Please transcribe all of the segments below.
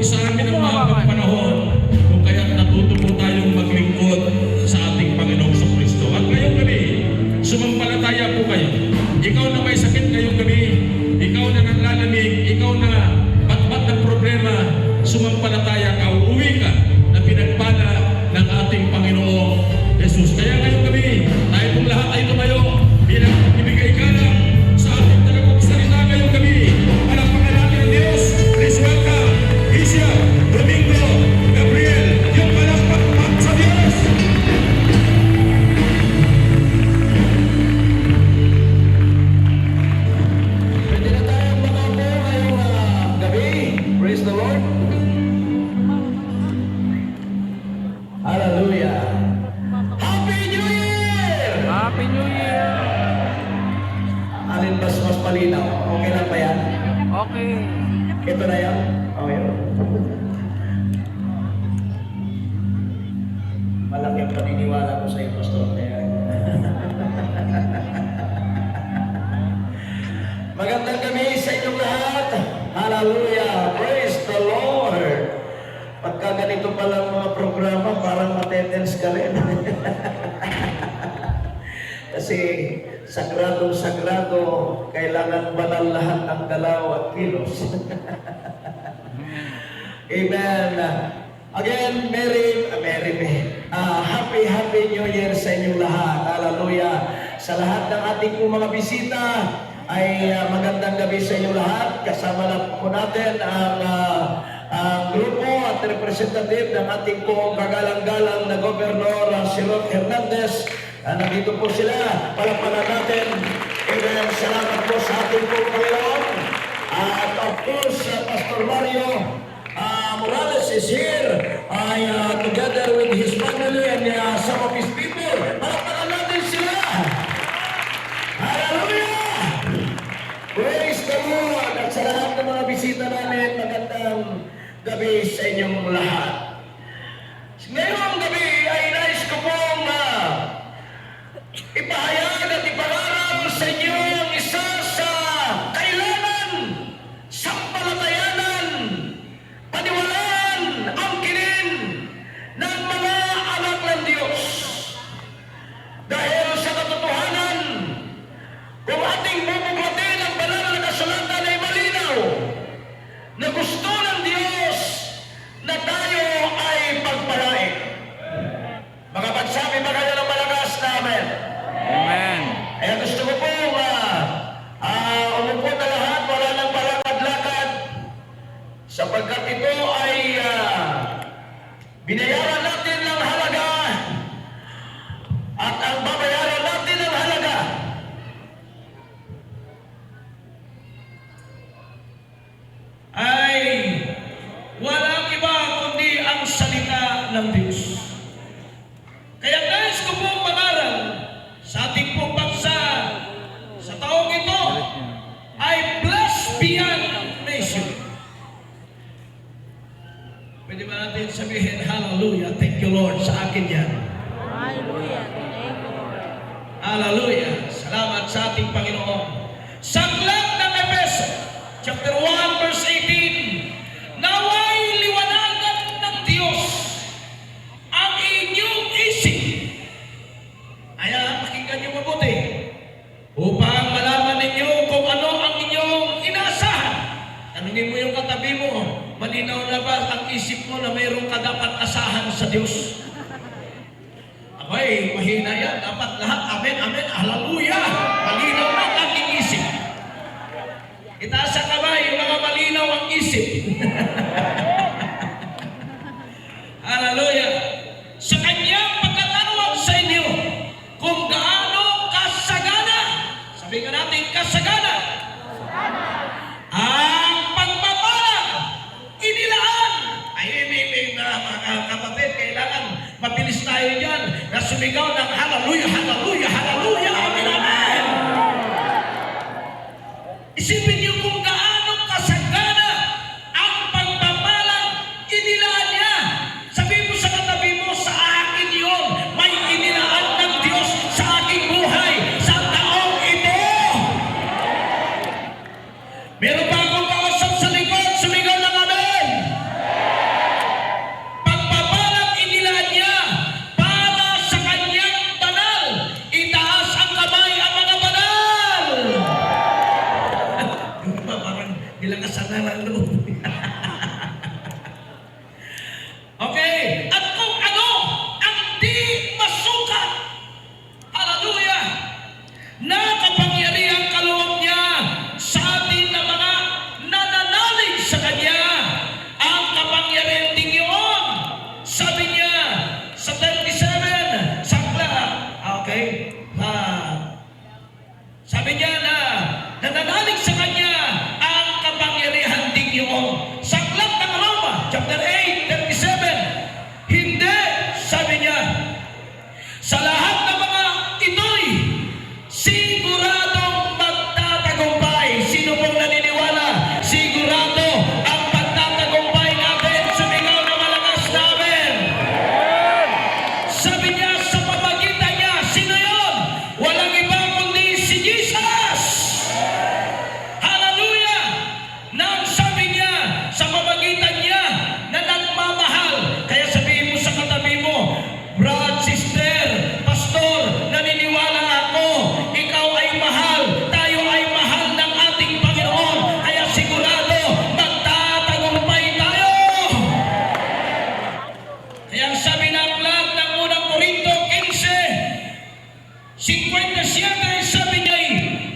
sa amin ang mahabang panahon kung kaya't natuto po tayong maglingkod sa ating Panginoong Kristo. At ngayong gabi, sumampalataya po kayo. Ikaw na may sakit ngayong gabi, ikaw na nanlalamig, ikaw na batbat ng problema, sumampalataya ka, uuwi ka na pinagpala ng ating Panginoong Jesus. Kaya ngayong gabi, tayo pong lahat ay tumayo bilang ibigay ka lang sa ating talagong salita ngayong gabi. Palakpakan natin ang Diyos. Please welcome Isya Domingo Gabriel, yung palakpak sa Diyos. Pwede na tayong makaupo ngayong gabi. Praise the Lord. Hallelujah. Happy New Year! Happy New Year! Alin mas malinaw? Okay lang ba yan? Okay. Ito na yan? Okay. Malaki ang paniniwala ko sa iyo, Pastor. Kaya... Magandang gabi sa inyong lahat. Hallelujah. Praise the Lord. Pagka ganito palang mga programa, parang matendens ka rin. Kasi sagradong-sagrado, kailangan banal lahat ang galaw at kilos. Amen. Again, Happy New Year sa inyong lahat. Hallelujah. Sa lahat ng ating mga bisita, ay magandang gabi sa inyong lahat. Kasama na po natin ang grupo at representative ng ating pong kagalang-galang na Gobernador si Rod Hernandez. Nandito po sila. Palakpakan natin. Amen. Salamat po sa ating pong Panginoon. At of course, Pastor Mario Morales is here. Together with his family and some of his people. Palakpakan natin sila. Hallelujah! Praise the Lord! At sa lahat ng mga bisita namin, magandang gabi sa inyong lahat. Ngayong gabi ay nais ko pong ipahayag at ipangaral sa inyo ang isa sa kailangan, sampalatayanan, paniwalaan, angkinin ng mga anak ng Diyos. Dahil sa katotohanan, kung ating bubuklatin ang banal na kasulatan ay malinaw na gusto ng Diyos na tayo ay pagpalain. Mga pagsabi ba kayo ng malakas namin? Amen. Kaya gusto ko po umupo na lahat, wala nang palakad-lakad, sapagkat ito ay binayaran natin ng halaga at ang babayaran natin ng halaga ay walang iba kundi ang salita ng Diyos. Kaya nais ko pong mangaral sa ating pong bansa sa taong ito ay blessed beyond measure. Pwede ba natin sabihin, hallelujah, thank you Lord, sa akin yan. Hallelujah. Thank you, Lord. Hallelujah, salamat sa ating Panginoon. Sa aklat ng Efeso, chapter 1, verse 18, naway liwanagan ng Diyos ang inyong isip. Kaya pakinggan niyo mabuti upang malaman ninyo kung ano ang inyong inaasahan. Tanungin mo yung katabi mo, malinaw na ba ang isip mo na mayroong ka dapat asahan sa Diyos? Abay, mahina yan. Dapat lahat, amen, amen, hallelujah. Malinaw na ang aking isip. Itaas sa kamay, yung mga malinaw ang isip. Hallelujah. Sa kanyang pagkatanawag sa inyo, kung gaano kasagana, sabi nga natin kasagana, ang pagpapala, inilaan. Ay, mga kapatid, kailangan mabilis tayo dyan na sumigaw ng hallelujah, hallelujah, hallelujah, amen, amen. Isipin niyo kung gaano kasagana ang pagpapalang inilaan niya. Sabihin mo sa katabi mo, sa akin yun, may inilaan ng Diyos sa aking buhay sa taong ito. Meron pa akong kausap sa likod, sumigaw ng amen. Nilakasan na lang loob. Okay, at kung ano ang di masukat, hallelujah, na kapangyarihang kaloob niya sa atin na mga nananalig sa Kanya, ang kapangyarihan ding yun, sabi niya sa 37, okay, sabi niya na nananalig sa Kanya, ang kapangyarihan ding yun. Sa aklat ng Roma, chapter 8, 37, hindi, sabi niya, sa lahat ng mga ito'y siguradong magtatagumpay. Sino pong naniniwala? Sigurado ang magtatagumpay natin. Sumigaw na malakas namin. Sabi niya sa pamagitan niya, sino yun? Walang iba kundi si Jesus. Hallelujah! Nang sabi niya sa pamagitan niya na nagmamahal. Kaya sabihin mo sa katabi mo, brad, sister, pastor, naniniwala ako, ikaw ay mahal, tayo ay mahal ng ating Panginoon, kaya sigurado magtatagumpay tayo. Kaya ang sabi ng aklat ng unang Korinto 15:57, sabi niya,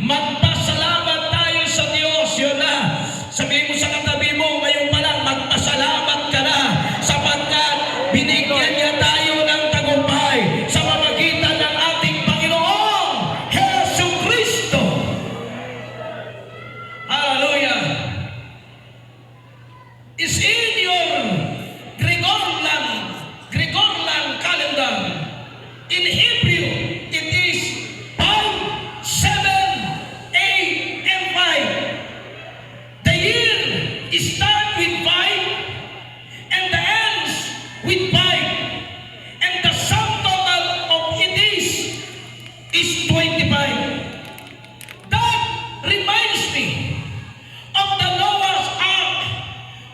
magpasalamat tayo sa Diyos. Yun na. Sabihin mo sa katabi mo, ngayon pa lang, magpasalamat ka na sapagkat binigyan niya tayo ng tagumpay sa pamagitan ng ating Panginoong Hesus Kristo. Hallelujah! Is in your Gregorian calendar. In Hebrew, it is 5, 7, 8, and 5. The year starts with 5 and the ends with 5. And the sum total of it is 25. That reminds me of the Noah's Ark,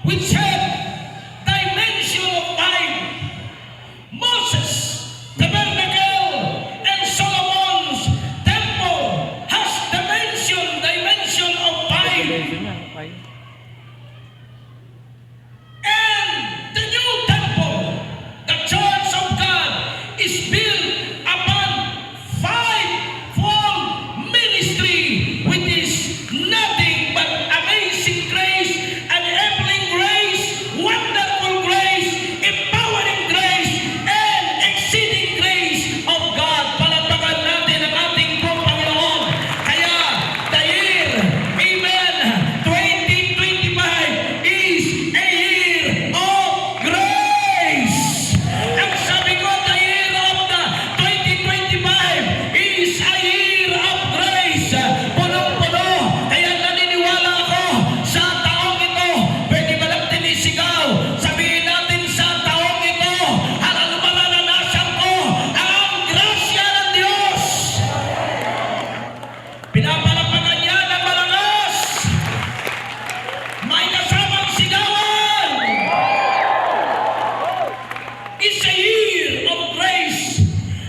which had dimension of 5. Moses, tabernacle, and Solomon's temple has dimension of 5. Okay. And the new temple, the church of God, is built upon 5-fold ministry, which is nothing but amazing grace, enabling grace, wonderful grace, empowering grace, and exceeding grace of God. Palagpagan natin ang ating Panginoon. Kaya, the year, amen, 2025 is a year of grace. Ang sabi ko, the year of the 2025 is a year of grace. Punong-puno. Kaya naniniwala ako sa taong ito. Pwede ba lang tinisigaw? Sabihin natin sa taong ito, halal mararanasan ko ang grasya ng Diyos. Pinapalapagan niya ng malakas. May kasamang sigawan. It's a year of grace.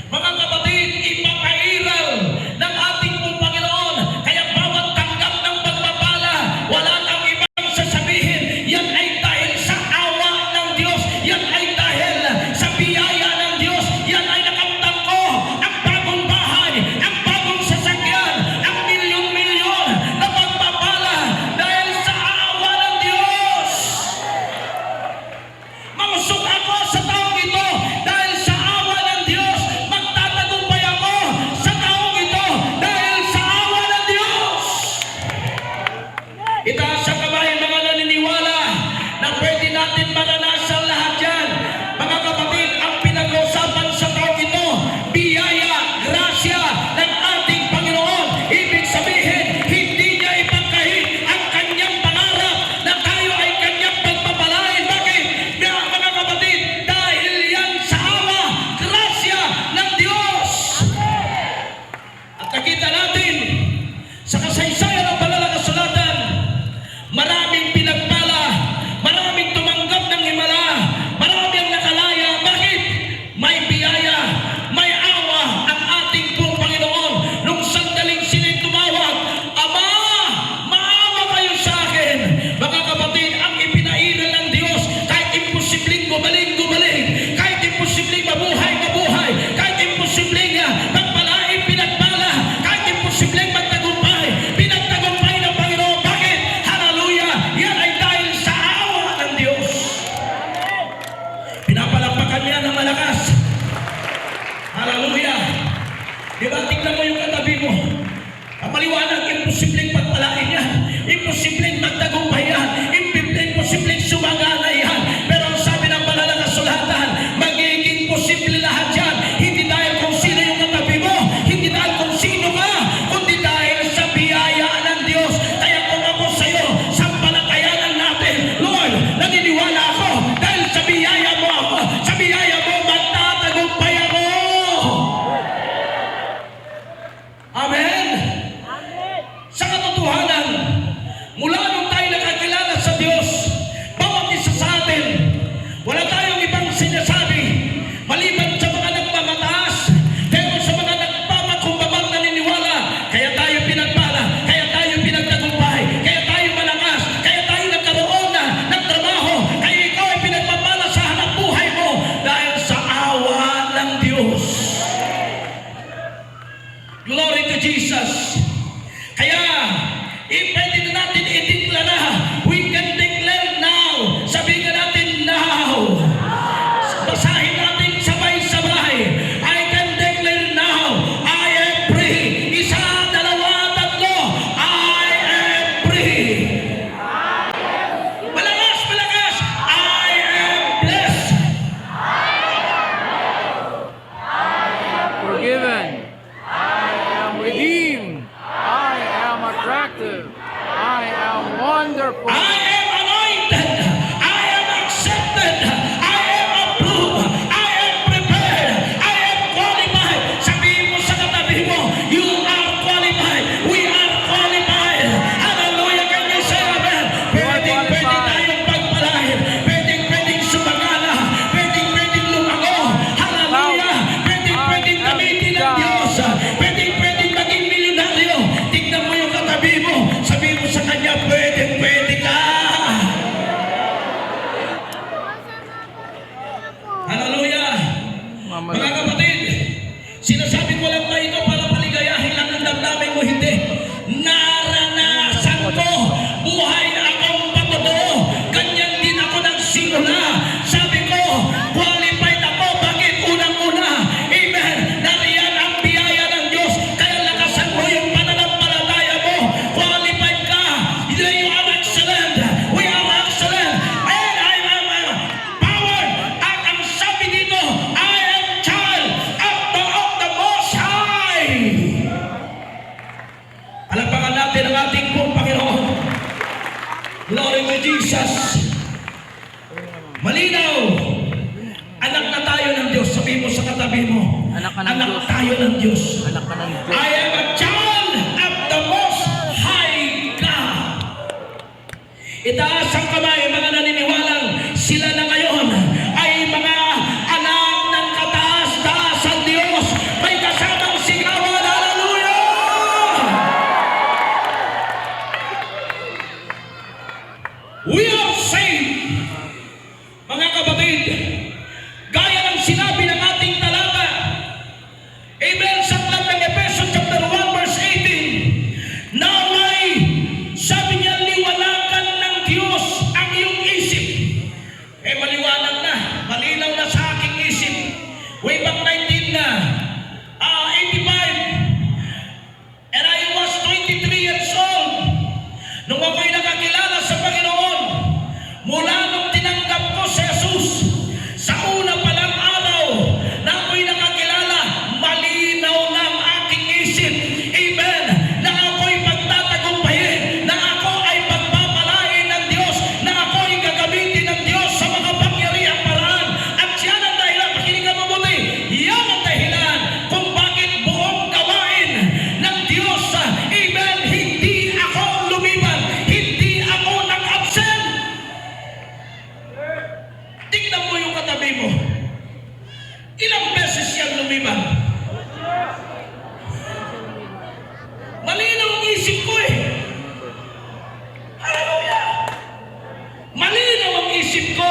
Mga kapatid, ipapairal ng ating pong Panginoon. Kaya bawat tanggap ng pagpapala, wala kang ibang sasabihin. Yan ay dahil sa awa ng Diyos. Yan ay dahil sa biyaya ng Diyos. Yan ay nakamtan ko ang bagong bahay, ang bagong sasakyan, ang milyon-milyon na pagpapala dahil sa awa ng Diyos. Mausok ako sa taong ito dahil sa awa ng Diyos. Magtatagumpay ako sa taong ito dahil sa awa ng Diyos. Itaas sa kamay mga naniniwala na pwede natin maranasan lahat yan. Mga kapatid, ang pinag-uusapan sa taong ito, biyaya, grasya ng ating Panginoon. Ibig sabihin, hindi niya ipagkahit ang kanyang pangarap na tayo ay kanyang pagpapalain. Bakit? Mga kapatid, dahil yan sa awa, grasya ng Diyos. At nakita natin sa kasaysayan ng banal na kasulatan, maraming pinagpala, maraming tumanggap ng himala Wonderful. I am anointed. I am accepted. I am approved. I am prepared. I am qualified. Sabihin mo sa katabi mo, you are qualified. We are qualified. Hallelujah. Can you say amen? Pwedeng tayong pagpalain. Pwedeng sumagana. Pwedeng lumago. Hallelujah. Pwedeng gamitin ng Diyos. Pwedeng maging milyonaryo. Tignan mo yung katabi mo. Sabihin mo sa kanya, pwede ka. Hallelujah. Mama. Mga kapatid, sinasabi ko lang ba ito para paligayahin lang ang damdamin mo? Hindi. Naranasan ko. Buhay na akong patutuo. Ganyan din ako nagsimula. Sabi ko, qualified ako. Bakit? Unang-una. Amen. Nariyan ang biyaya ng Diyos. Kaya lakasan mo yung pananampalataya mo. Qualified ka. You are excellent. We are excellent. And I am powered. At ang sabi dito, I am child of the Most High. Palakpakan natin ang ating pong Panginoon. Glory to Jesus. Malinaw. Anak na tayo ng Diyos. Sabihin mo sa katabi mo, Anak ka ng Diyos. tayo ng Diyos. Anak ka ng Diyos. I am a child of the Most High God. Itaas ang kamay, mga naniniwalang sila na ngayon ay mga anak ng kataas-taasan Diyos. May kasamang sigawan. Hallelujah! We are saved. Mga kapatid, gaya ng sinabi ng ating talata, amen, sa aklat ng Efeso chapter 1 verse 18, na may, sabi niya, liwanagan ng Diyos ang iyong isip. Maliwanag na, malinaw na sa aking isip. Way back 1985, and I was 23 years old, nung ako'y nakakilala sa Panginoon, mula nung tinanggap ko si Jesus, sa una palang araw na ako'y nakakilala, malinaw na ang aking isip. Amen. Na ako'y pagtatagumpayin, na ako ay pagpapalain ng Diyos, na ako'y gagamitin ng Diyos sa mga pangyarihang paraan. At siya ang dahilan, pakinggan mabuti, yan ang dahilan kung bakit buong gawain ng Diyos, amen, hindi ako lumiban, hindi ako nag-absent. Tingnan mo yung katabi mo. Ilang beses siyang lumiban? Malinaw ang isip ko eh. Hallelujah! Malinaw ang isip ko.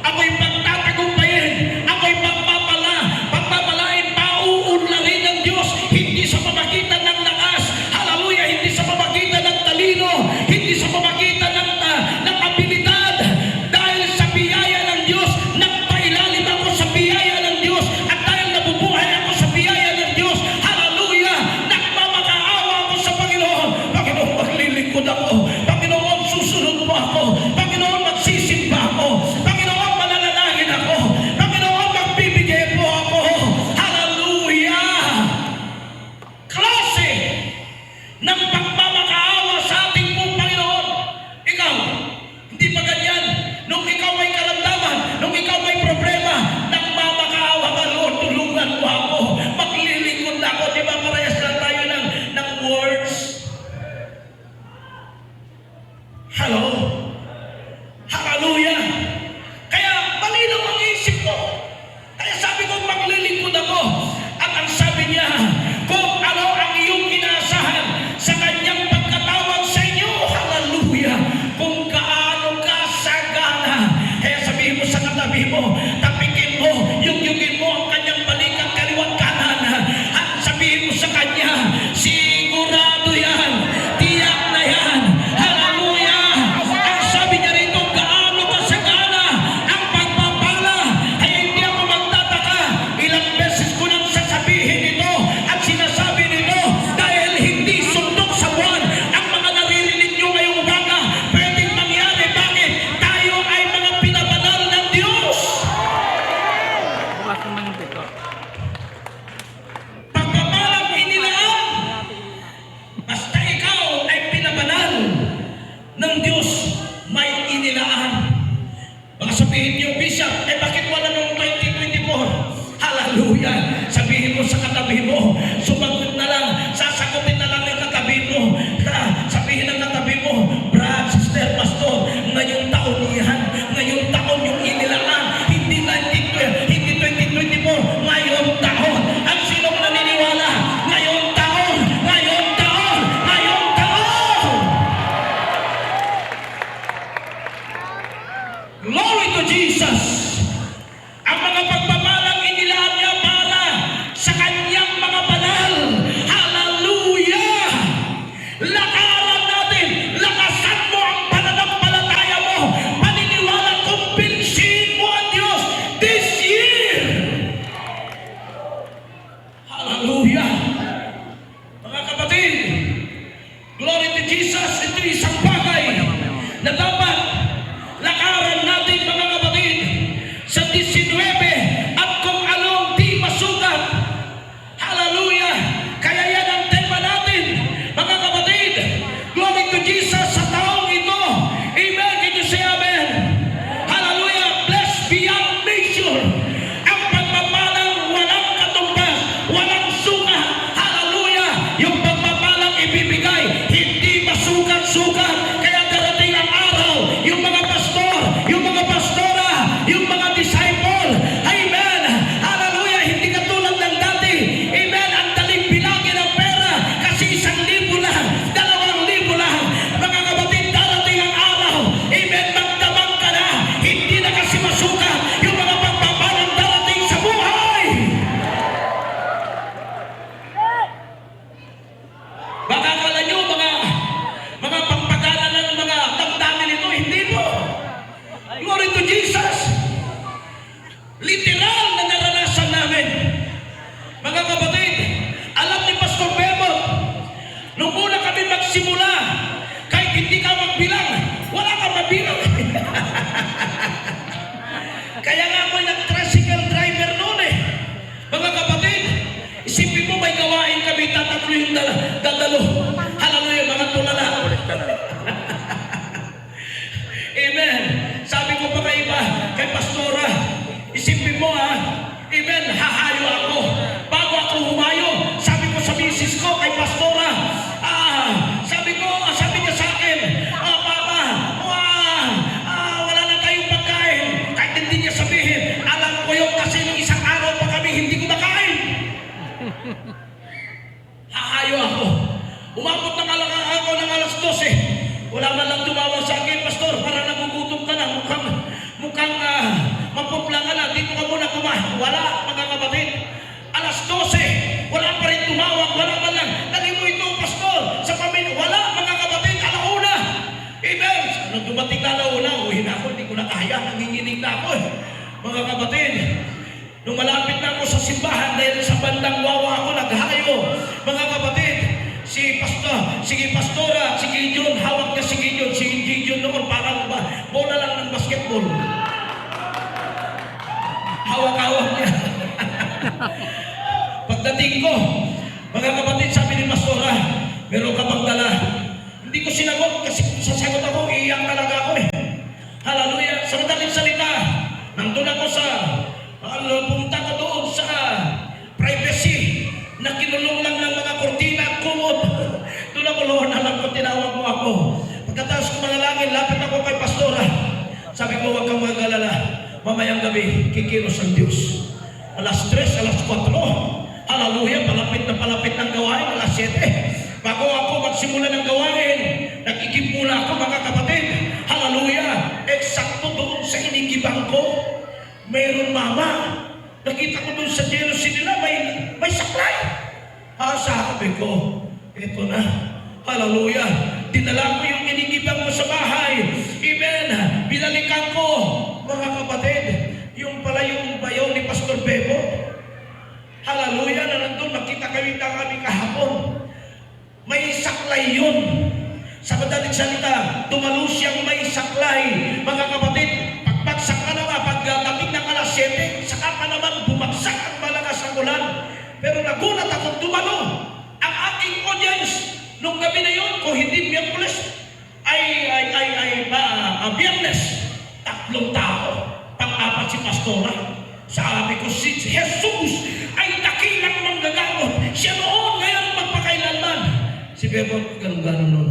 Ako'y pagtatagumpayin. Ako'y pagpapalain, pauunlangin ng Diyos. Hindi sa pamagitan ng lakas. Hallelujah! Hindi sa pamagitan ng talino. Hindi sa pamagitan ng abilidad. Dahil sa biyaya ng Diyos, nagpailalim ako sa biyaya ng Diyos. At dahil nabubuhay ako sa biyaya ng Diyos, hallelujah! Nagmamakaawa ako sa Panginoon. Panginoon, maglilingkod ako. Panginoon, susunod mo ako. Panginoon, magsisimba ako. Panginoon, mananalangin ako. Panginoon, magbibigay po ako. Hallelujah! Klase ng pagmamakaawa sa ating pong Panginoon. Ikaw, hindi ba ganyan? Nung ikaw may karamdaman, nung ikaw may problema, nagmamakaawa ka, Lord, tulungan mo ako. Maglilingkod na ako. Di ba parehas lang tayo ng words? Hello? Hallelujah! Kaya malinaw ang isip ko. Kaya sabi ko, maglilingkod ako. At ang sabi niya, kung ano ang iyong inaasahan sa kanyang pagkatawag sa inyo, hallelujah, kung gaano ka sagana. Kaya sabihin mo sa katabi mo, tapikin mo, yugin mo ang kanyang balikat kaliwat kanan. At sabihin mo sa kanya, sigurado yan, tiyak na yan. Hallelujah! Ang sabi niya rito, gaano ka sagana ang pagpapala. Ay hindi ako magtataka. Ilang beses ko nang sasabihin ito at sinasabi nito dahil hindi sundok sa buwan ang mga naririnig nyo ngayong umaga. Pwedeng mangyari Diyos may inilaan. Baka sabihin niyo, Bishop, bakit wala noong 2024? Hallelujah! Sabihin mo sa katabi mo, sumagot na lang, sasagutin na lang ng katabi mo. Sabihin ng katabi mo, Brad, Sister, Pastor, ngayong taon yan, ngayong taon yung inilaan, hindi 2024, ngayong taon. Ang sinong naniniwala, ngayong taon, ngayong taon, ngayong taon! Glory to Jesus! Ang mga pagpapalang inilaan niya para sa kanyang mga banal. Hallelujah! Lakaran natin, lakasan mo ang pananampalataya mo, paniniwala, kumbinsihin mo ang Diyos this year. Hallelujah! Mga kapatid, glory to Jesus, ito isang bagay na dapat lakaran natin, mga kapatid, sa 19 at kung anong di masukat. Hallelujah! Kaya yan ang tema natin, mga kapatid. Glory to Jesus sa taong ito. Amen. Can you say amen? Hallelujah! Blessed beyond measure. Ang pagpapalang walang katumbas, walang suka. Hallelujah! Yung pagpapalang ibibigay, hindi masukat-sukat. Kaya darating ang araw, yung mga pastor, yung mga pastora, yung mga disciple, amen, hallelujah, hindi katulad ng dati, amen, ang daling bilangin ang pera, kasi 1,000 lang, 2,000 lang, mga kapatid, darating ang araw, amen, magdamag ka na, hindi na kasi masukat, yung mga pagpapalang darating sa buhay. Baka akala nyo, mga pagpagala ng mga damdamin ito, hindi po. Glory to Jesus. Literal na naranasan namin. Mga kapatid, alam ni Pastor Bebot, nung una kami magsimula, kahit hindi ka magbilang, wala ka mabilang. Kaya nga ako'y nag-tricycle driver noon eh. Mga kapatid, isipin mo may gawain kami, tatatlo yung dadalo. Hallelujah, mga tulala. Amen. Sabi ko pa kay iba, kay Pastora, isipin mo amen, hahayo ako. Bago ako humayo, sabi ko sa misis ko, kay Pastora, sabi niya sa akin, Papa, wala na tayong pagkain. Kahit hindi niya sabihin, alam ko yun kasi nung isang araw pa kami hindi ko makain. Hahayo ako. Umabot ng ako ng alas 12. Wala man lang tumawag sa akin, Pastor, para nagugutom ka na, mukhang mapupla ka na, dito ka muna kumain. Wala, mga kapatid. Alas 12, wala pa rin tumawag, wala man lang. Dali mo ito, Pastor, sa pamilya. Wala, mga kapatid, alauna. Amen. Nung dumating na alauna, uwi na ako, hindi ko na kaya, nanginginig na ako. Mga kapatid, nung malapit na ako sa simbahan, dahil sa bandang wawa ako, naghayo. Mga kapatid, si Pastora, si Gideon, hawak niya si Gideon. Si Gideon noon parang bola lang ng basketball. Hawak-hawak niya. Pagdating ko, mga kapatid, sabi ni Pastora, meron ka bang dala? Hindi ko sinagot kasi kung sasagot ako, iiyak talaga ako eh. Hallelujah. Sa madaling salita, nandun ako punta ko doon sa privacy na kinulong lang ng mga kortina at kumot. Doon ako, Lord, alam ko, tinawag mo ako. Pagkatapos ko manalangin, lapit ako kay Pastora. Sabi ko, huwag kang mag-alala. Mamayang gabi, kikilos ang Diyos. Alas 3, alas 4. Hallelujah, palapit na palapit ng gawain, alas 7. Bago ako magsimula ng gawain, nagigib muna ako, mga kapatid. Hallelujah, eksakto doon sa inigibang ko, mayroon mama. Nakita ko doon sa jealousy nila, may saklay. Sabi ko, ito na. Hallelujah. Dinala ko yung inigibang ko sa bahay. Amen. Binalikan ko, mga kapatid, yung pala yung bayaw ni Pastor Bebo. Hallelujah. Na nandun, nakita kami kahapon. May saklay yun. Sa madaling salita, tumalo siyang may saklay. Mga kapatid, pagbagsak ka naman, pagdating ng alas 7, saka ka naman bumagsak ang malakas na ulan. Pero nagulat ako, tumalo. Ang aking audience, nung gabi na yun, kung hindi Miyerkules, Biyernes, 3 tao. Pang-apat si Pastora. Sabi ko, si Jesus ay dakilang manggagawa. Siya noon, ngayon magpakailanman. Si Bebot, ganun-ganun nun.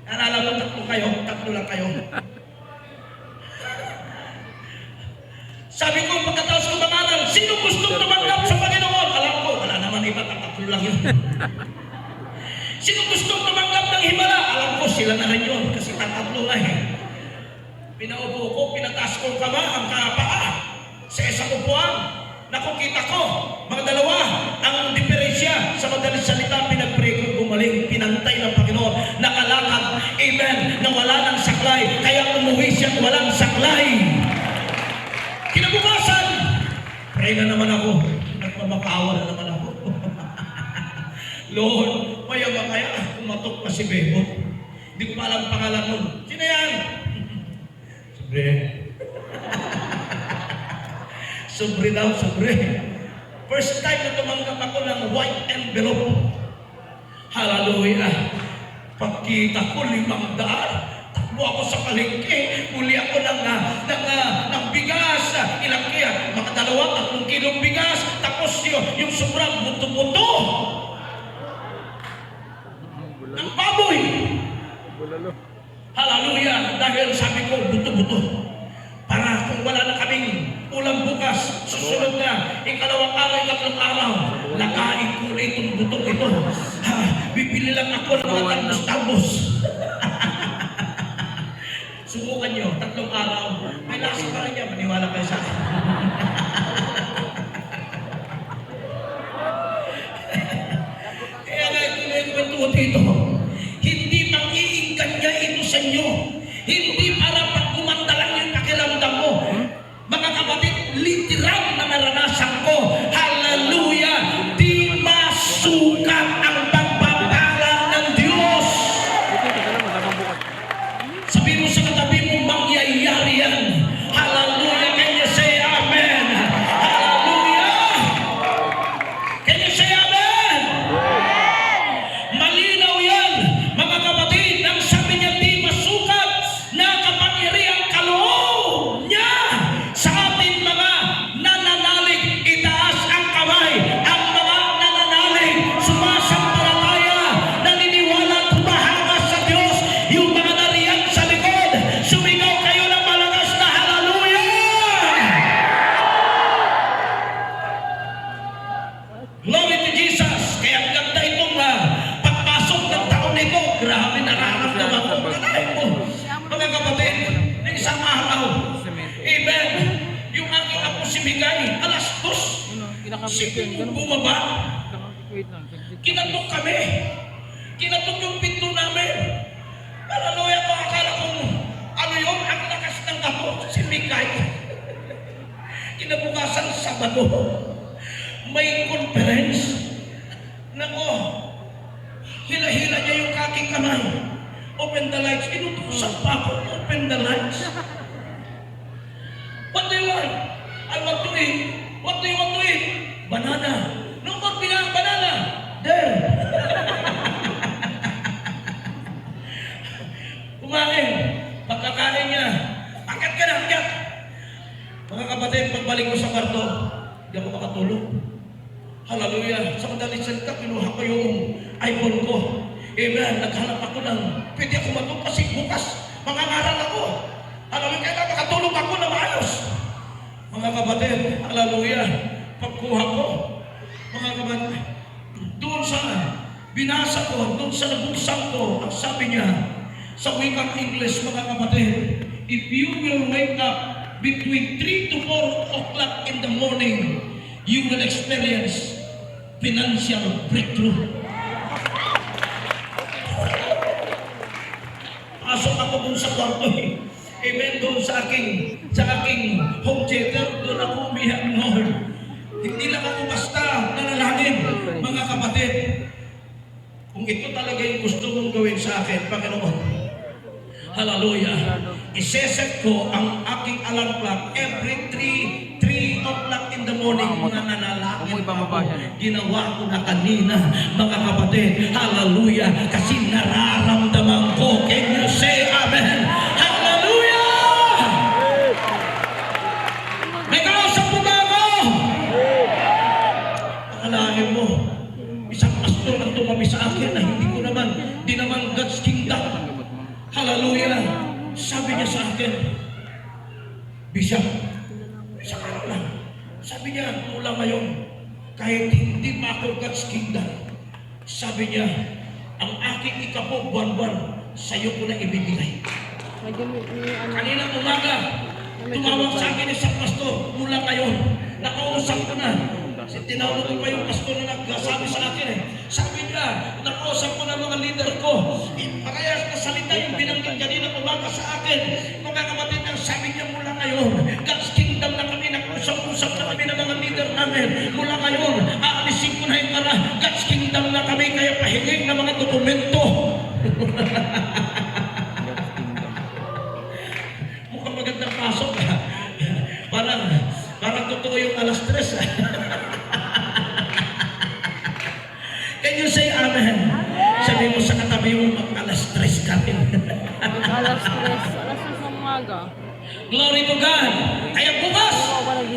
Naalala ko, 3 kayo, 3 lang kayo. Sabi ko, pagkatapos ko mangaral, sino gustong tumanggap sa Panginoon? Alam ko, wala naman iba, 3 lang yun. Sino gustong tumanggap ng himala? Alam ko, sila na rin yun, kasi 3 na eh. Pinaupo ko, pinataas ko ang kapaa sa isang upuan. Nakukita ko, mga dalawa, ang diferensya sa madaling salita, pinag-pray ko, gumaling, pinantay ng Panginoon, nakalakad, amen, na wala ng saklay, kaya umuwi siya walang saklay. Kinabukasan, pray na naman ako, nagmamakawa na naman ako. Lord, maya kaya kumatok pa si Bebo. Hindi ko pa alam pangalan nun. Sino yan? Sobre. Sobre daw, sobre. First time na tumanggap ako ng white envelope. Hallelujah. Pagkita ko, 500. Takbo ako sa palengke. Muli ako ng bigas. Ilang kaya? Mga 2, 3 kilong bigas. Tapos yung sobrang buto-buto. Ng baboy. Hallelujah. Dahil sabi ko, buto-buto. Para kung wala na kaming ulam bukas, susunod na, 2nd araw, 3 araw, lakain ko na itong butong ito. Bibili lang ako ng mga talbos-talbos. Subukan nyo, 3 araw, may lasa pa rin niya, maniwala kayo sa akin. Kaya nga ito na yung kwento dito. Hindi mang-iingkanya ito sa inyo. Hindi para pag kumanda lang yung pakiramdam mo. Mga kapatid, literal na naranasan ko. Hallelujah! Di masukat ang pagpapala ng Diyos. Sabi mo sa katabi mo, mangyayari yan. Hallelujah! Can you say amen? Hallelujah! Can you say amen? Malinaw yan, mga kapatid. Ang sabi niya, di masukat na kapangyarihang kaloob niya sa ating mga nananalig. Itaas ang kamay. Ang mga nananalig, sumasampalataya, naniniwala, tumahanga sa Diyos. Yung mga nariyan sa likod, sumigaw kayo ng malakas na hallelujah! Glory to Jesus! Kaya ang ganda itong pagpasok ng taon nito. Grabe, nararamdaman ko. Kanahin mo. Mga kapatid, ng isang araw, amen, yung aking apo si Migay, 2:00, siguro bumaba, kinatok kami. Kinatok yung pinto namin. Hallelujah ko, akala kong ano yun, ang lakas ng apo, si Migay. Kinabukasan Sabado, may conference. Nako, hila-hila niya yung aking kamay. Open the lights. Inutusan pa ako, open the lights. What do you want? I want to eat. What do you want to eat? Banana. No more banana. There. Kumain. Pagkakain niya, akat ka na, akat. Mga kapatid, pagbalik ko sa kwarto, hindi ako makatulog. Hallelujah. Sa madaling salita, kinuha ko yung iPhone ko. Amen. Naghanap ako ng pwede ako matulog kasi bukas mangangaral ako. Hallelujah. Kaya makatulog ako na maayos. Mga kapatid, hallelujah. Pagkuha ko, mga kapatid, doon sa binasa ko, doon sa nabuksan ko, ang sabi niya, sa wikang English, mga kapatid, if you will wake up between 3 to 4 o'clock in the morning, you will experience financial breakthrough. Pasok ako dun sa kwarto eh. Amen, doon sa aking home theater, doon ako umiyak, Lord. Hindi lang ako basta nanalangin, mga kapatid. Kung ito talaga yung gusto mong gawin sa akin, Panginoon, hallelujah, iseset ko ang aking alarm clock every 3 o'clock in the morning, mga nanalangin Umuwi pa ako. mababa yan eh. Ginawa ko na kanina, mga kapatid. Hallelujah. Kasi nararamdaman ko. Can you say amen? Hallelujah! May kausap mo ba ako? Akalain mo, isang pastor ang tumabi sa akin na hindi naman God's kingdom. Hallelujah! Sabi niya sa akin, Bishop, isang araw lang. Sabi niya, mula ngayon, kahit hindi pa ako God's kingdom, sabi niya, ang aking ikapo, buwan-buwan, sa'yo ko na ibibigay. Kanina umaga, tumawag sa akin isang pastor, mula ngayon, nakausap ko na. Kasi tinawag ko pa yung pastor na nagsasabi sa akin eh. Sabi niya, nakausap ko na mga leader ko. Kaya nasalita yung binanggit kanina umaga sa akin. Mga kapatid, ang sabi niya mula ngayon, God's kingdom na kami, nag-usap-usap na kami ng mga leader namin. Mula ngayon, aalisin ko na yung para God's kingdom na kami, kaya pahingin ng mga dokumento. Mukhang magandang pasok ha. Parang totoo yung alas 3 Can you say amen? Sabi mo sa katabi mo, mag-alas 3 ka rin. Alas 3 ng umaga. Glory to God. Kaya bukas,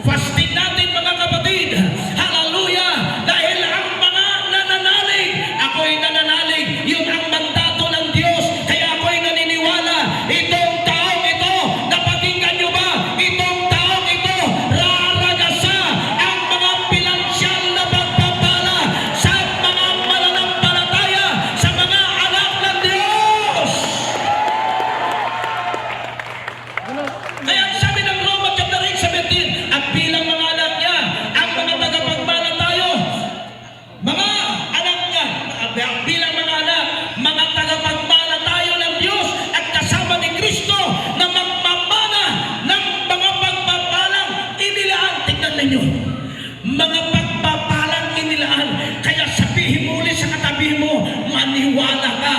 fasting natin mga kapatid. Hallelujah. Dahil ang mga nananalig, ako'y nananalig. Yun ang mandato ng Diyos. Kaya ako'y naniniwala. Itong taong ito, napakinggan nyo ba? Itong taong ito, raragasa ang mga pinansyal na pagpapala sa mga mananampalataya, sa mga anak ng Diyos. Kaya sabi ng Roma chapter 8:17, at bilang mga anak niya, ang mga tagapagmanatayo, mga anak niya, bilang mga anak, mga tagapagmanatayo ng Diyos at kasama ni Kristo na magmamana ng mga pagpapalang inilaan. Tingnan ninyo, mga pagpapalang inilaan. Kaya sabihin mo ulit sa katabi mo, maniwala ka,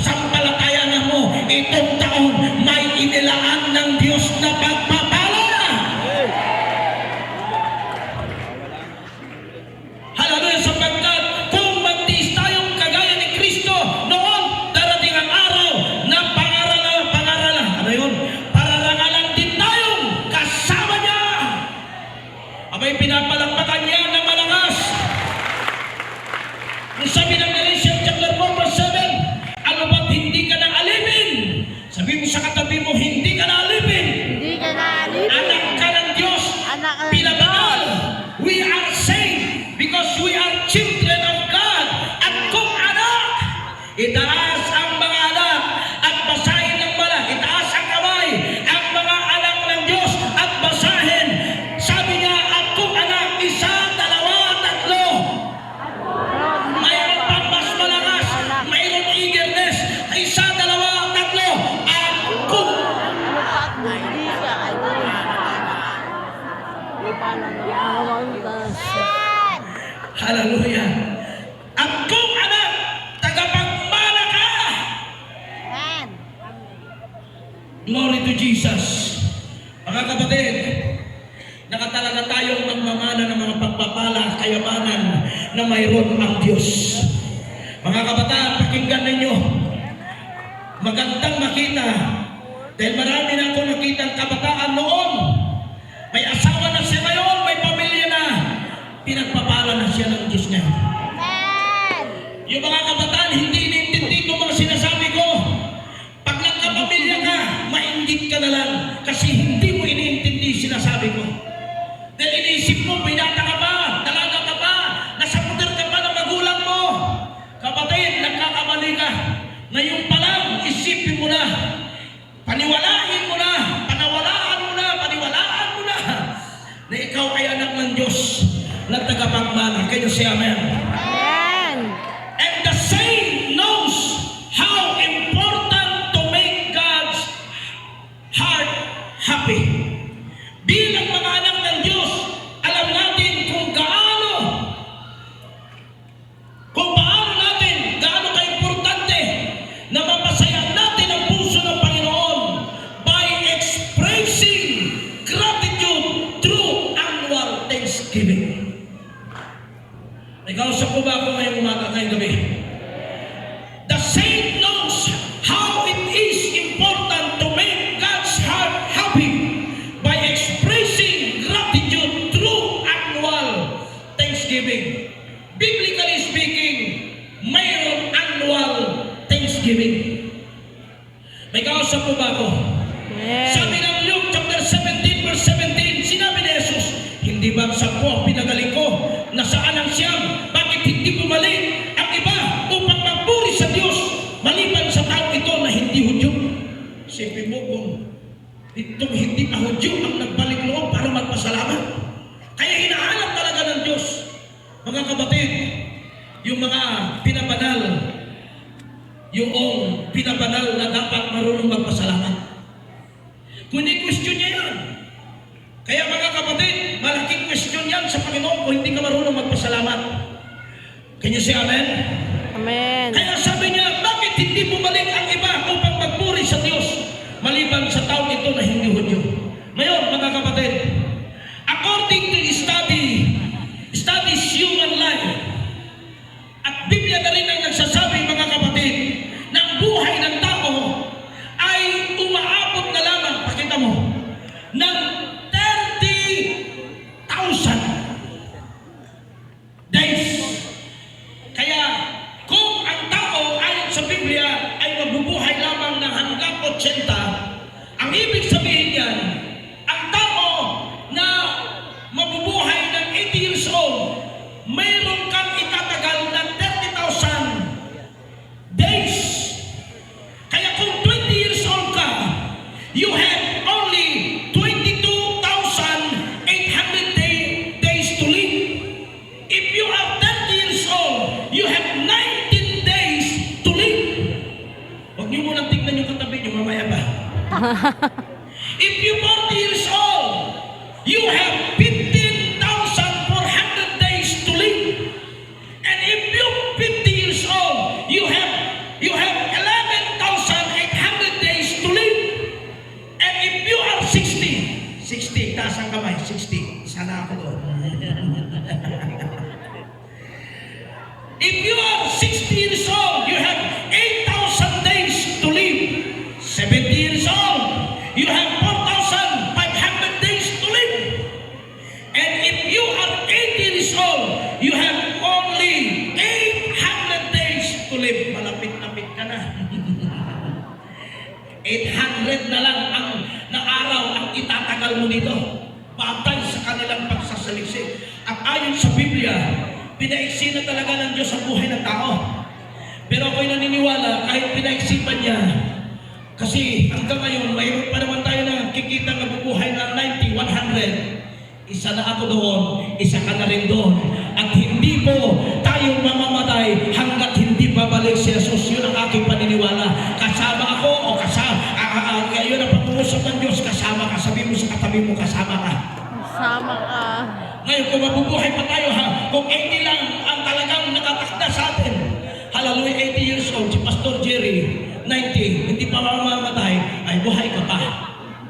sampalatayanan mo, itong taon may inilaan ng Diyos na pagpapala. Hallelujah, sapagkat kung magtiis tayong kagaya ni Kristo, noon darating ang araw na pangaralan, ano yun? Pararangalan din tayong kasama niya. Abay, pinapalakpakan niya ng malakas. Kung sabi ng Galatians chapter 4 verse 7, ano ba't hindi ka nang alipin? Sabi mo sa katabi mo, hindi ka na alipin. Hindi ka naalipin. Anak ka ng Diyos. Anak ka ng Pinabanal. We are saved because we are children of God. At kung anak, itaas ang mga anak at basahin ng bala. Itaas ang kamay ang mga anak ng Diyos at basahin. Sabi niya, at kung anak, isa, dalawa, tatlo. Mayroon pang mas malakas. Mayroon eagerness. Isa, dalawa, tatlo. At kung Hindi ka. hallelujah. At kung anak, tagapagmana ka. Glory to Jesus. Mga kapatid, nakatalaga tayong magmamana ng mga pagpapala, kayamanan na mayroon ang Diyos. Mga kabataan, pakinggan ninyo. Magandang makita. Dahil marami na ako nakitang kabataan noon. May asawa na siya ngayon, may pamilya na. Pinagpapala na siya ng Diyos ngayon. Yung mga kabataan, hindi inintindi ko mga sinasabi ko. Pag nagkapamilya ka, mainggit ka na lang. Kasi hindi mo iniintindi sinasabi ko. Dahil iniisip mo, binata ka pa, dalaga ka pa, nasa puder ka pa ng magulang mo. Kapatid, nagkakamali ka. Ngayon pa lang, isipin mo na. Paniwalaan mo na na ikaw ay anak ng Diyos na tagapagmana. Can you say amen? And the saint knows how important to make God's heart happy. Bilang mga anak ng Diyos, alam natin kung paano natin, gaano ka-importante na mapasaya natin ang puso ng Panginoon by expressing gratitude through annual Thanksgiving. Thanksgiving. May kausap po ba ako? Amen. Sabi ng Luke chapter 17 verse 17, sinabi ni Jesus, hindi ba sa po ang pinagaling ko? Nasaan ang siyam? Bakit hindi bumalik ang iba upang magpuri sa Diyos maliban sa tao ito na hindi Hudyo? Sipin mo kung itong hindi pa Hudyo ang nagbalik loob para magpasalamat. Kaya hinahanap talaga ng Diyos, mga kapatid, yung mga pinabanal na dapat marunong magpasalamat. Kung i-question niya yan. Kaya mga kapatid, malaking question yan sa Panginoon kung hindi ka marunong magpasalamat. Can you say amen? Amen. Kaya sabi niya, bakit hindi bumalik ang iba upang magpuri sa Diyos maliban sa taong ito na hindi Hudyo? Ngayon, mga kapatid, according to studies human life, at Biblia na rin ang nagsasabi, mga kapatid, na ang buhay ng tao ay umaabot na lamang, pakita mo, ng 30,000 days. Kaya kung ang tao ayon sa Biblia ay mabubuhay lamang ng hanggang 80, ang ibig sabihin yan, ang tao na mabubuhay ng 80 years old, mayroon kang itatagal ng 30,000 days. Kaya kung 20 years old ka, you have only 22,800 days to live. If you are 30 years old, you have 19 days to live. Huwag niyo munang tignan yung katabi niyo, mamaya ba? If you 40 years old, you have 15,400 days to live. And if you 50 years old, you have 11,800 days to live. And if you are 60, taas ang kamay, 60. Sana ako doon. If you are 60 years old, you have 8,000 days to live. 70 years old, you have 4,500 days to live. And if you are 80 years old, you have only 800 days to live. Malapit-lapit ka na. 800 na lang ang na araw ang itatagal mo dito. Patay sa kanilang pagsasaliksik. At ayon sa Biblia, pinaiksi na talaga ng Diyos ang buhay ng tao. Pero ako'y naniniwala kahit pinaiksipan niya, kasi hanggang ngayon, mayroon pa naman tayo na kikita na bubuhay ng 90, 100. Isa na ako doon, isa ka na rin doon. At hindi po tayo mamamatay hanggat hindi babalik si Jesus. Yun ang aking paniniwala. Kasama ako o yun ang pag-uusap ng Diyos, kasama ka. Sabi mo sa katabi mo, kasama ka. Kasama ka. Ngayon, kung mabubuhay pa tayo kung 80 lang ang talagang nakatakda sa atin. Hallelujah, 80 years old, si Pastor Jerry, 90, hindi pa mamamatay, ay buhay ka pa.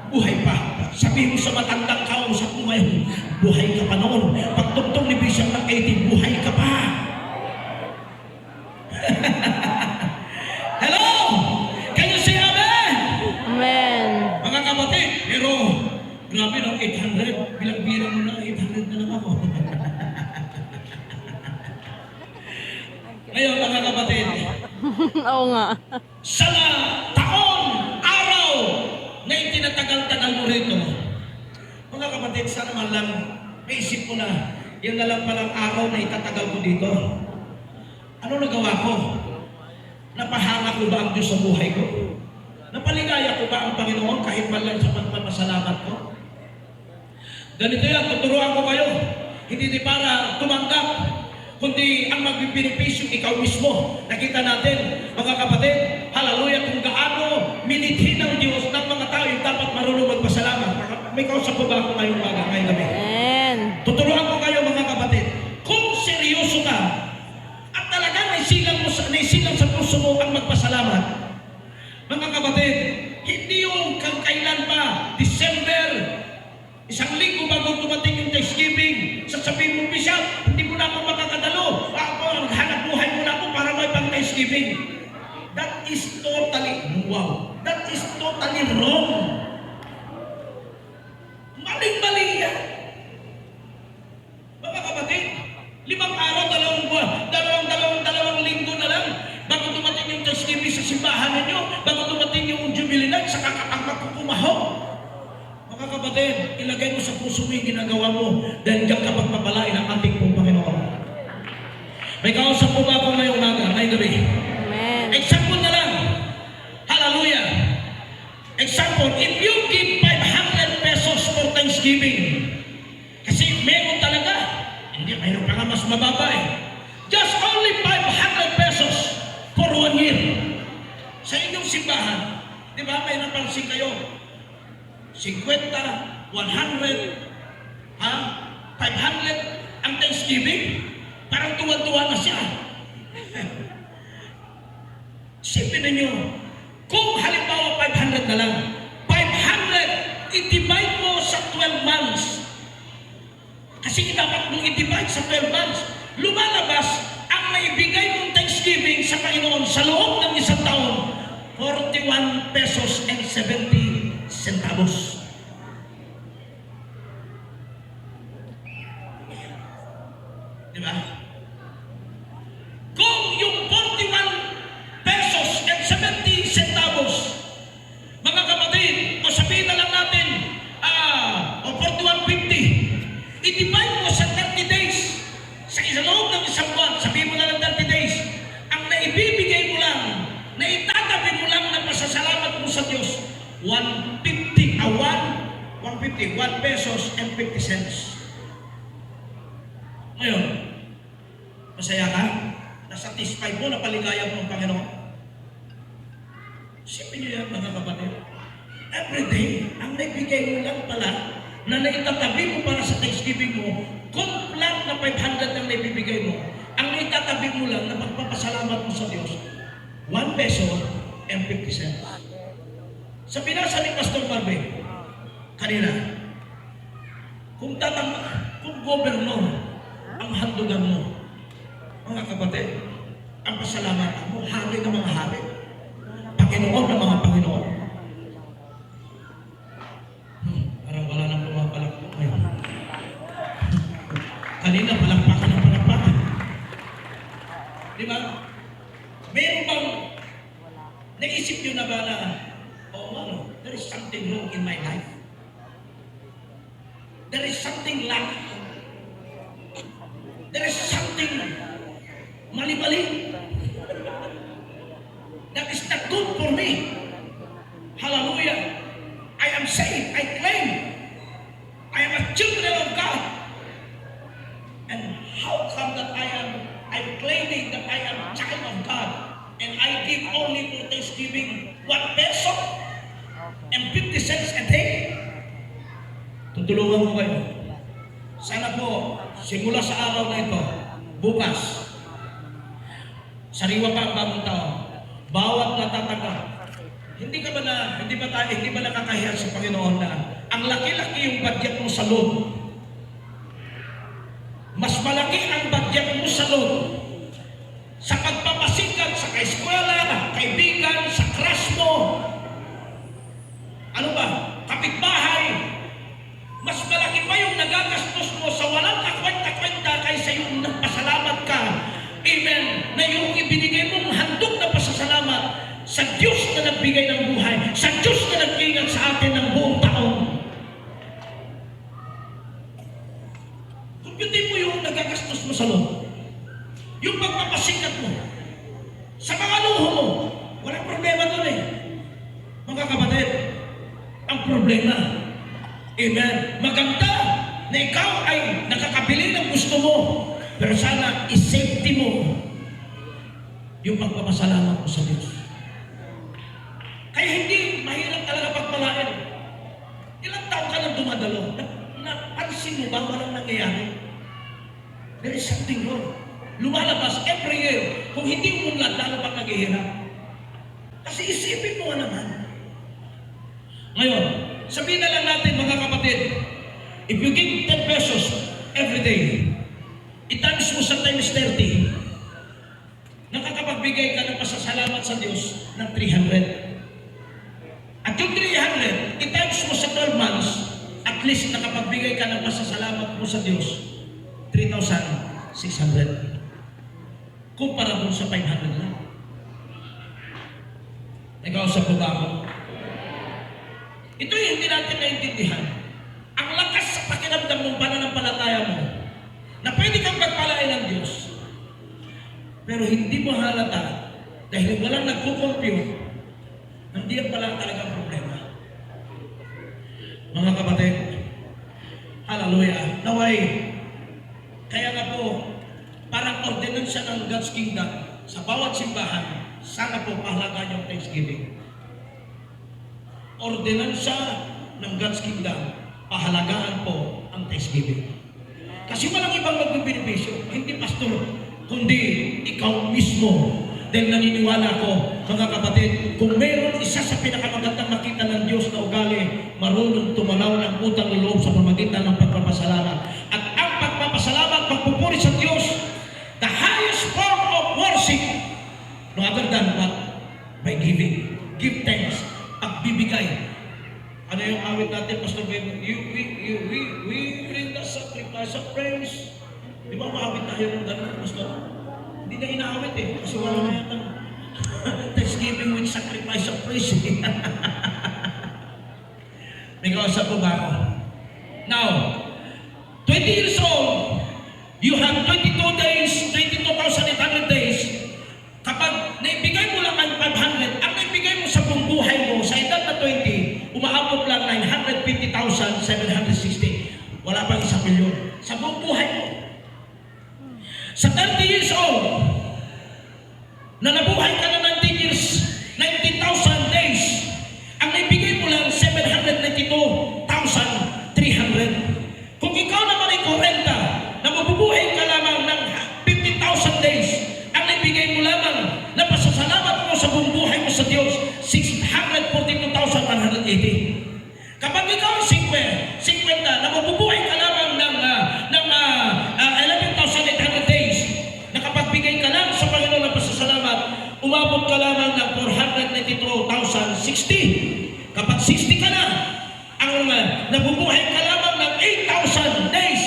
Buhay pa. Sabihin mo sa matandang kausap mo ngayon, buhay ka pa noon. Pagtugtong ni Bishop ng 80, buhay ka pa. Hello? Can you say amen? Amen. Mga kapatid, pero grabe no, 800. Bilang-bilang mo na, 800 na lang ako. Ngayon, mga kapatid, Oo nga. sa taon, araw, na itinatagal-tagal mo rito, mga kapatid, sana man lang, maisip ko na, yun na lang palang araw na itatagal ko dito. Ano nagawa ko? Napahanga ko ba ang Diyos sa buhay ko? Napaligaya ko ba ang Panginoon kahit man lang sa pagpapasalamat ko? Ganito yan, tuturuan ko kayo. Hindi para tumanggap, kundi ang magbibinipisyo ikaw mismo. Nakita natin, mga kapatid, hallelujah, kung gaano minithin ng Diyos ng mga tao yung dapat marunong magpasalamat. May kausap po ba ako ngayong umaga, ngayong gabi? Amen. Tuturuan ko kayo, mga kapatid, kung seryoso ka at talagang naisilang sa puso mo ang magpasalamat, mga kapatid, hindi yung kailan pa, December, isang linggo bago dumating yung Thanksgiving, sasabihin mo, Bishop, hindi mo na ako makakadalo. Hanap buhay mo na ako para may pang Thanksgiving. That is totally, wow, that is totally wrong. Maling-mali yan. Mga kapatid, 5 araw, 2 buwan, dalawang linggo na lang bago dumating yung Thanksgiving sa simbahan. simbahan ninyo bago dumating yung Jubilee night sa kakapag magkukumahog. Mga kapatid, ilagay mo sa puso mo yung ginagawa mo dahil diyan ka pagpapalain ang ating pong Panginoon. May kausap po ba ako ngayong umaga, ngayong gabi? Amen. Example na lang. Hallelujah. Example, if you give 500 pesos for Thanksgiving, kasi meron talaga, hindi, mayroon pa nga mas mababa eh. Just only 500 pesos for 1 year. Sa inyong simbahan, di ba, may napansin kayo, 50, 100, 500 ang Thanksgiving, parang tuwa-tuwa na siya. Isipin ninyo, kung halimbawa 500 na lang, 500, i-divide mo sa 12 months. Kasi dapat mong i-divide sa 12 months. Lumalabas, ang naibigay mong Thanksgiving sa Panginoon sa loob ng isang taon, 41 pesos and 70 centavos. Diba? Kung yung 41 pesos and 70 centavos, mga kapatid, o sabihin na lang natin, o 41.50, i-divide mo sa 30 days, sa loob ng isang buwan, sabihin mo na lang 30 days, ang naibibigay mo lang, na itatabi mo lang na pasasalamat mo sa Diyos, 1 pesos and 50 cents. Ngayon, masaya ka? Nasatisfy mo, napaligaya mo ang Panginoon? Isipin niyo yan, mga kapatid. Every day, ang naibigay mo lang pala, na naitatabi mo para sa Thanksgiving mo, kung lang na 500 ang naibibigay mo, ang naitatabi mo lang na pagpapasalamat mo sa Diyos, 1 peso and 50 cents. Sa binasa ni Pastor Barbie, kanina, kung gobernador ang handugan mo, mga kapatid, ang pasalamatan mo, hari ng mga hari, Panginoon ng mga Panginoon. Parang wala nang pumapalakpak ngayon. Kanina, palakpakan ng palakpakan. Di ba? Meron bang naisip nyo na ba na, there is something wrong in my life. There is something lacking. There is something mali-mali. That is not good for me. Hallelujah. I am saved. I claim. I am a children of God. And how come that I'm claiming that I am a child of God and I give only for Thanksgiving 1 peso and 50 cents a day? Tutulungan ko kayo. Sana po, simula sa araw na ito, bukas, sariwa pa ang bagong taon, bawat natatanggap, hindi ba nakakahiya sa Panginoon na ang laki-laki yung budget mo sa loan. Mas malaki ang budget mo sa loan. Sa pagpapasikat, sa kaeskwela, kaibigan, sa crush mo, ano ba, kapitbahay, mas malaki pa yung nagagastos mo sa walang kakwenta-kwenta kaysa yung nagpasalamat ka. Amen. Na yung ibinigay mong handog na pasasalamat sa Diyos na nagbigay ng buhay, sa Diyos na nag-ingat sa atin ng buong taon. Kumputin mo yung nagagastos mo sa loob. Yung pagpapasikat mo. Sa mga luho mo. Walang problema doon eh. Mga kapatid, ang problema, amen, maganda na ikaw ay nakakabili ng gusto mo, pero sana i-safety mo yung pagpapasalamat mo sa Diyos. Kaya hindi mahirap talaga pagpalain. Ilang taon ka nang dumadalo? Napansin mo ba walang nangyayari? There is something wrong. Lumalabas every year. Kung hindi mo mula, lalo pang naghihirap. Kasi isipin mo naman. Ngayon, sabihin na lang natin mga kapatid, if you give 10 pesos every day, i-times mo sa times 30, nakakapagbigay ka ng pasasalamat sa Diyos ng 300. At yung 300, i-times mo sa 12 months, at least nakapagbigay ka ng pasasalamat mo sa Diyos, 3,600. Kumpara dun sa 500 lang. Nag-ausap po ba ako? Ito yung hindi natin naintindihan. Ang lakas sa pakiramdam ng pananampalataya mo na pwede kang magpalain ng Diyos. Pero hindi mo halata dahil walang nagko-compute, hindi yan pala talagang problema. Mga kapatid, hallelujah, naway, kaya nga po, parang ordinansya ng God's Kingdom sa bawat simbahan, sana po mahalaga yung Thanksgiving. Ordinansya ng God's Kingdom, pahalagaan po ang Thanksgiving. Kasi walang ibang magbibenepisyo, hindi pastor, kundi ikaw mismo. Dahil naniniwala ko, mga kapatid, kung mayroon isa sa pinakamagandang makita ng Diyos na ugali, marunong tumanaw ng utang loob sa pamagitan ng pagpapasalamat. At ang pagpapasalamat, pagpupuri sa Diyos, the highest form of worship, no other than what? By giving. Give thanks. Pagbibigay. Ano yung awit natin, Pastor Bebo? We bring the sacrifice of praise. Di ba maawit tayo ng ganun, Pastor? Hindi na inaawit eh. Kasi wala na yata. Thanksgiving with sacrifice of praise. May kausap po ba ako? Now, 20 years old, you have 22 days, 22,800 days. Kapag naibigay mo lang ang 500, ang naibigay mo sa buong buhay mo, sa edad na 20, umaabot lang 950,760. Wala pang 1 milyon. Sa buong buhay mo. Sa 30 years old, na nabuhay ka na 19 years, 19,000 days, ang naibigay mo lang 792,300. Kung ikaw naman ay 40, na mabubuhay ka lamang ng 50,000 days, ang naibigay mo lamang na pasasalamat mo sa buong buhay mo sa Diyos, 642,180. Kapag ikaw ay 50, na mabubuhay ka lamang ng 11,800 days, nakapagbigay ka lang sa Panginoon ng pasasalamat, umabot ka lamang ng 492,060. Kapag 60 ka na, ang nabubuhay ka lamang ng 8,000 days,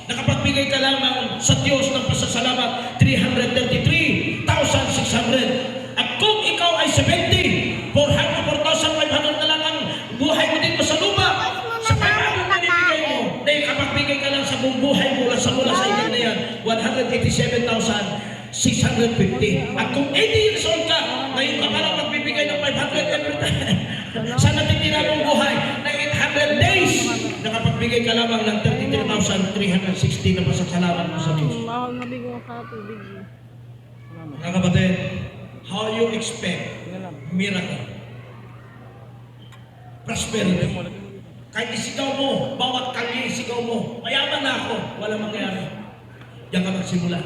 nakapagbigay ka lamang sa Diyos ng pasasalamat, 333,600. At kung ikaw ay 70, 404,500 na lang ang buhay mo dito sa lupa. Sa 500 na nibigay mo, dahil kapagbigay ka lang sa buong buhay mo, mula sa edad na yan, 187,650. At kung 80 years old ka, ngayon ka parang magbibigay ng 500 every time. Sa natitira mong buhay na 800 days, nakapagbigay ka lamang ng 33,360 na pasasalamat mo sa Diyos. Mahal na bigo ka tubig. Mga kapatid, how you expect miracle? Prosperity. Kahit isigaw mo, bawat kalye isigaw mo, mayaman na ako, walang mangyari. Diyan ka magsimula.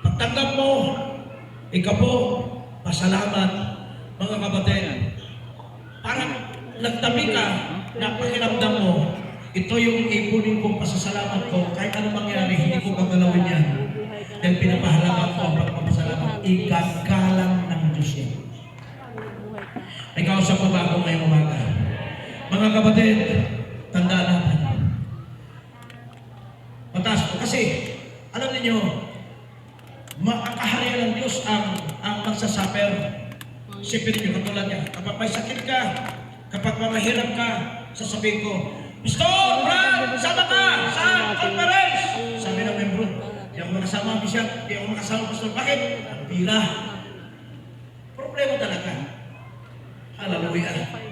Pagtanggap mo, ikaw po, pasalamat, mga kapatid. Parang nagtabi ka, na pakiramdam mo, ito yung ipunin kong pasasalamat ko, kahit anong mangyari, hindi ko gagalawin yan. Dahil pinapahalagan ko ang pagpapasalamat, ikagalang ng Diyos yan. May kausap pa ba ako ngayong umaga? Mga kapatid, tandaan natin. Mataas po. Kasi, alam niyo, ang kaharian ng Diyos ang magsasuffer. Sipin niyo, katulad niya. Kapag may sakit ka, kapag mahirap ka, sasabihin ko, Pastor, Brad, sama ka sa conference. Sabi ng membro, di ako makasama, Bishop, di ako makasama, Pastor. Bakit? Ang pira. Problema talaga. Hallelujah.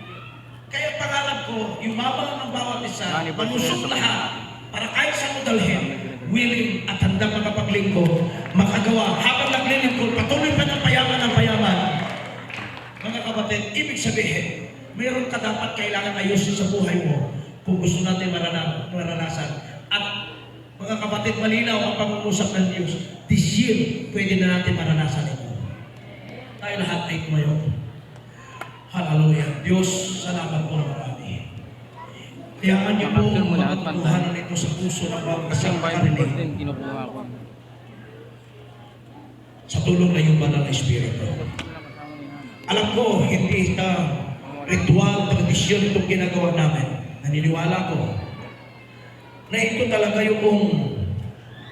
Kaya pangarap ko, yumaman ang bawat isa, manusok lahat, para kahit sa mo dalhin, willing at handang makapaglingkod, makagawa, habang naglilingkod, patuloy pa ng payaman. Mga kapatid, ibig sabihin, mayroon ka dapat kailangan ayusin sa buhay mo kung gusto natin maranasan. At mga kapatid, malinaw ang pag-uusap ng Diyos. This year, pwede na natin maranasan ito. Tayo lahat ay tumayo. Hallelujah. Diyos, salamat po ng marami. Kailangan niyo po matutuhanan ito sa puso ng bawat kasang makarinig. Kinukuha ko. Sa tulong na yung banal na Espiritu. Alam ko, hindi ito ritual, tradisyon itong ginagawa namin. Naniniwala ko na ito talaga yung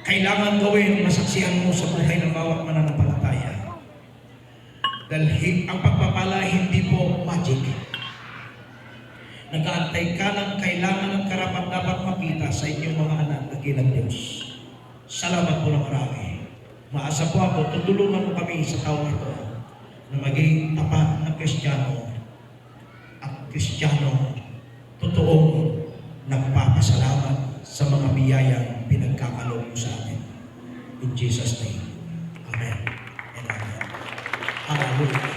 kailangan gawin masaksihan mo sa buhay ng bawat mananampalataya. Dahil ang pagpapala hindi po magic. Nag-aantay ka ng kailangan ng karapat dapat makita sa inyong mga anak na kilang Diyos. Salamat po na marami. Maasa po ako, tutulungan mo kami sa taong ito na maging tapat na Kristiyano. Ang Kristiyano, totoong nagpapasalamat sa mga biyayang pinagkakaloob mo sa atin. In Jesus' name. Amen. And amen. Hallelujah.